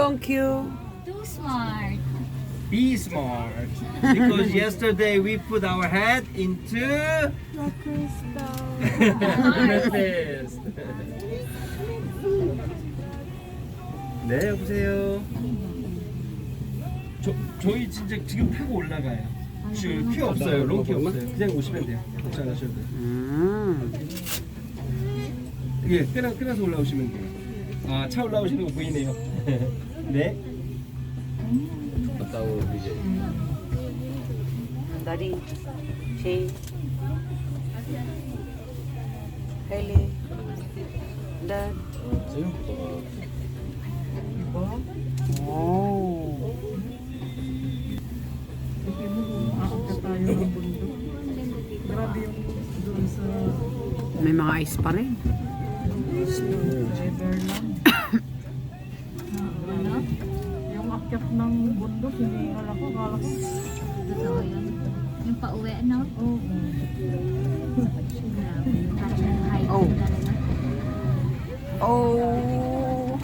Gongkyu. Too smart. Be smart. Because yesterday we put our head into The crystal. breakfast. 네, 여보세요. 저희 진짜 지금 타고 올라가요. 지금 퀴 없어요. 롱퀴 없어요. 그냥 오시면 돼요. 걱정 안 하셔도 돼요. 예, 끊어서 올라오시면 돼요. 아, 차 올라오시는 거 보이네요. 네. Daddy, Shay, Hailey, Dad. Oh. May mga ice pa rin. Yung akyat ng bundok, hiningal ako, kala ko. Totoo yun. Yung pauwi, no? Oo. Oh. Oh.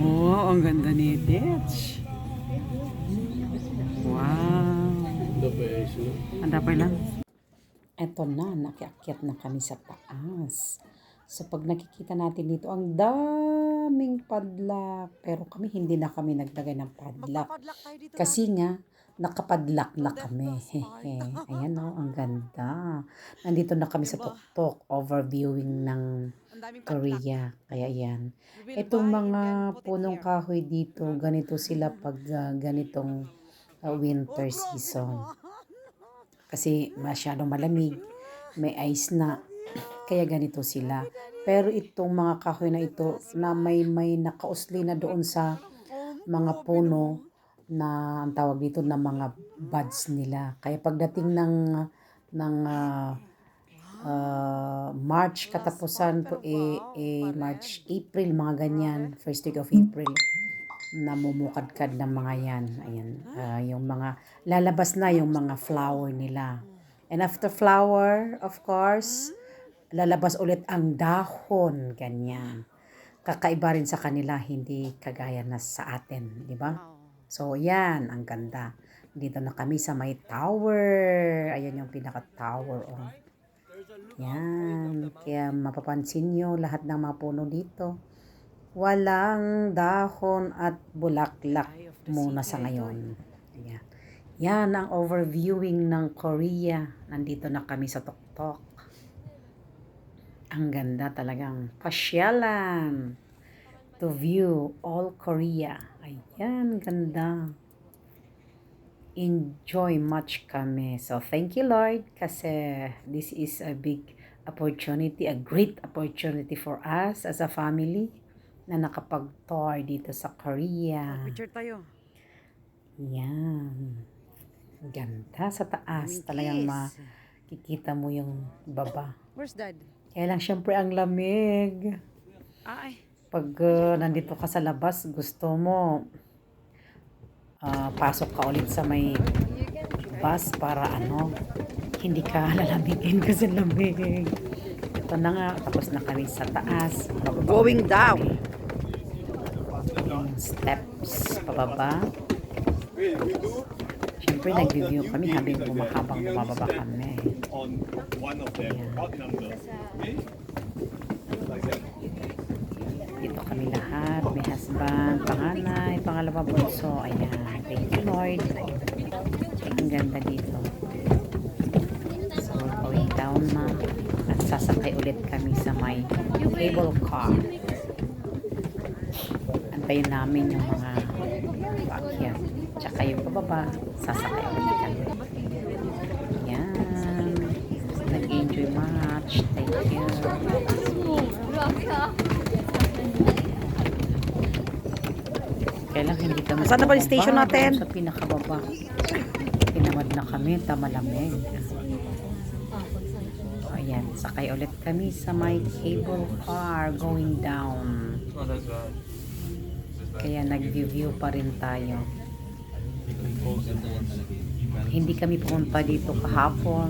Oh, ang ganda ni Detch. Wow. Anda pa lang. Eto na, nakiakyat na kami sa taas. So pag nakikita natin dito, ang daming padlock. Pero kami, hindi na kami naglagay ng padlock. Kasi nga, nakapadlock na kami. Hehe. Ayan o, ang ganda. Nandito na kami sa tuktok, overviewing ng Korea. Kaya yan. Itong mga punong kahoy dito, ganito sila pag ganitong winter season. Kasi masyadong malamig, may ice na, kaya ganito sila. Pero itong mga kahoy na ito, na may nakausli na doon sa mga puno, na ang tawag dito na mga buds nila. Kaya pagdating ng March katapusan po March, April, mga ganyan, first week of April, namumukadkad ng mga yan. Ayan, yung mga lalabas na yung mga flower nila. And after flower, of course, lalabas ulit ang dahon, ganyan. Kakaiba rin sa kanila, hindi kagaya na sa atin, di ba? So, yan, ang ganda. Dito na kami sa may tower. Ayan yung pinaka-tower. Oh. Yan. Kaya mapapansin nyo, lahat ng mga puno dito, walang dahon at bulaklak muna sa ngayon. Ayan. Yan ang overviewing ng Korea. Nandito na kami sa tuktok. Ang ganda talagang pasyalan to view all Korea. Ayan, ganda. Enjoy much kami. So, thank you, Lord, kasi this is a big opportunity, a great opportunity for us as a family na nakapag-tour dito sa Korea. Picture tayo. Yan. Ganda sa taas. Talagang makikita mo yung baba. Where's Dad? Kaya lang, syempre, ang lamig. Ay. Pag nandito ka sa labas, gusto mo pasok ka ulit sa may bus para hindi ka lalamigin kasi lamig. Ito na nga, tapos na kami sa taas. Going down. Yung steps pababa. Siyempre, nag-review kami habang bumababa kami. On one of them, odd number. Dito kami lahat. May husband, panganay, pangalawa bunso. Ayan. Thank you, Lord. Ang ganda dito. So, we're going down na. At sasakay ulit kami sa may cable car. Antayin namin yung mga paakyat. Tsaka yung pababa, sasakay ulit kami. Ayan. Nag-enjoy much. Thank you. Grabe ha. Kaya lang hindi kami Saan na ba yung station bumaba natin? doon sa pinakababa. Tinamad na kami, malamig. So, ayan, sakay ulit kami sa may cable car going down. Kaya nag-view pa rin tayo. Hindi kami pumunta dito kahapon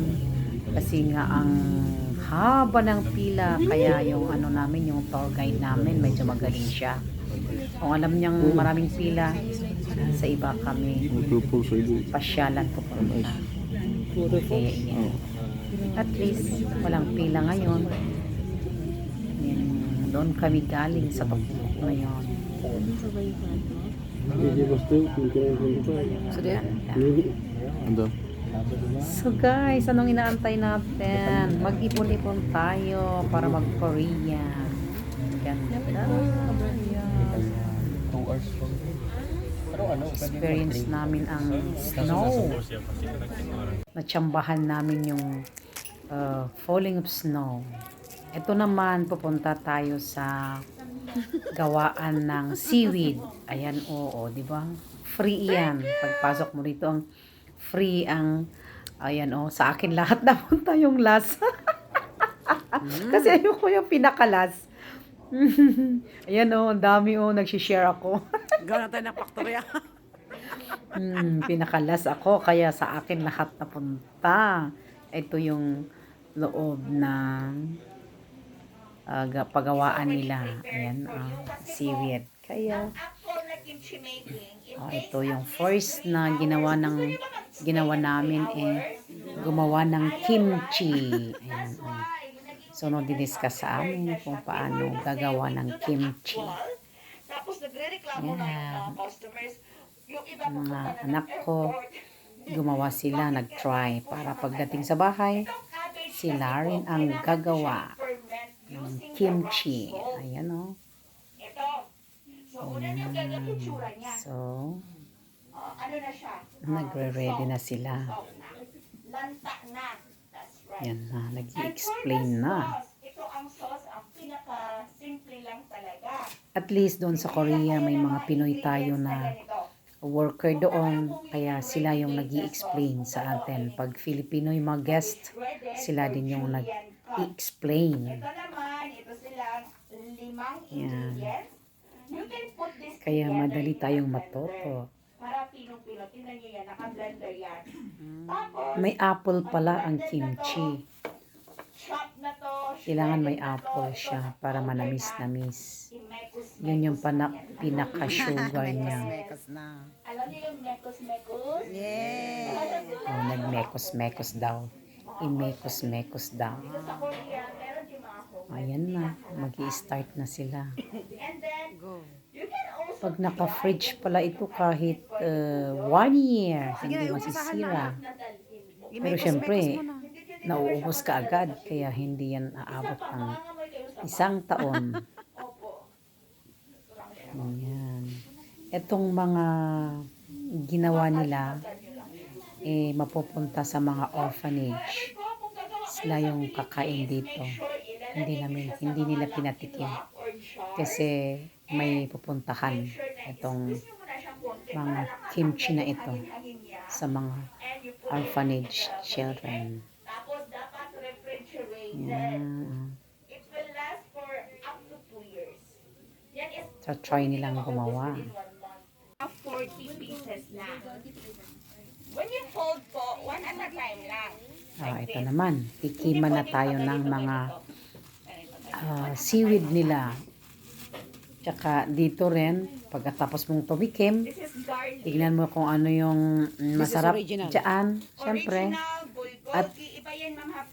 kasi nga ang haba ng pila. Kaya yung ano namin, yung tour guide namin, medyo magaling siya. Kung alam niyang maraming pila, sa iba kami pasyalan po po. Kaya yan. At least, walang pila ngayon. Yan, doon kami galing sa Tuktok ngayon. So guys, anong inaantay natin? Mag-ipon-ipon tayo para mag-Korea. Ganda. Experience namin ang snow. Natsambahan namin yung falling of snow. Ito naman, pupunta tayo sa gawaan ng seaweed. Ayan, oo, di ba? Free yan. Pagpasok mo rito, ang free ang, ayan, oh, sa akin lahat napunta yung last. Kasi ayoko yung pinakalas. Ayan, oh, ang dami, oh, nagsishare ako. Gano'n tayo ng faktorya. Pinakalas ako, kaya sa akin lahat napunta. Ito yung loob ng pagawaan nila. Ayan, seaweed. Kaya, ito yung first na ginawa namin gumawa ng kimchi. Ayan, so, nag-discuss sa amin kung paano gagawa ng kimchi. Ayan. Mga anak ko, gumawa sila, nag-try para pagdating sa bahay, sila rin ang gagawa ng kimchi. Ayan, o. So, nagre-ready na sila. Yan na, nag-i-explain na. At least doon sa Korea, may mga Pinoy tayo na worker doon, kaya sila yung nag-i-explain sa atin. Pag Filipino yung mga guest, sila din yung nag-i-explain. Yan. Kaya madali tayong matuto. May apple pala ang kimchi. Kailangan may apple siya para manamis-namis. Yun yung pinaka-sugar niya. Alam niyo yung mekos-mekos? Yeah. Oh, nag-mekos-mekos daw. I-mekos-mekos daw. Sa Korea, meron yung mga home. Ayan na, mag-i-start na sila. And then, you can also Pag naka-fridge pala ito kahit 1 year, hindi masisira. Pero syempre, nauubos ka agad, kaya hindi yan aabot ng 1 taon. Ayan. Itong mga ginawa nila, mapupunta sa mga orphanage. Sila yung kakain dito. Hindi nila pinatikim. Kasi may pupuntahan itong mga kimchi na ito sa mga orphanage children. tapos dapat refrigerated. Yan. It will last for up to 2 years. Yan is So, try nilang gumawa. 40 pieces na. When you fold po, one at a time lang. Ito naman, tikiman na tayo ng mga seaweed nila. Tsaka dito rin, pagkatapos mong tumikim, This is garlic. tignan mo kung ano yung masarap original. dyan. Siyempre, Original, bulgogi, At- iba yan, ma'am, half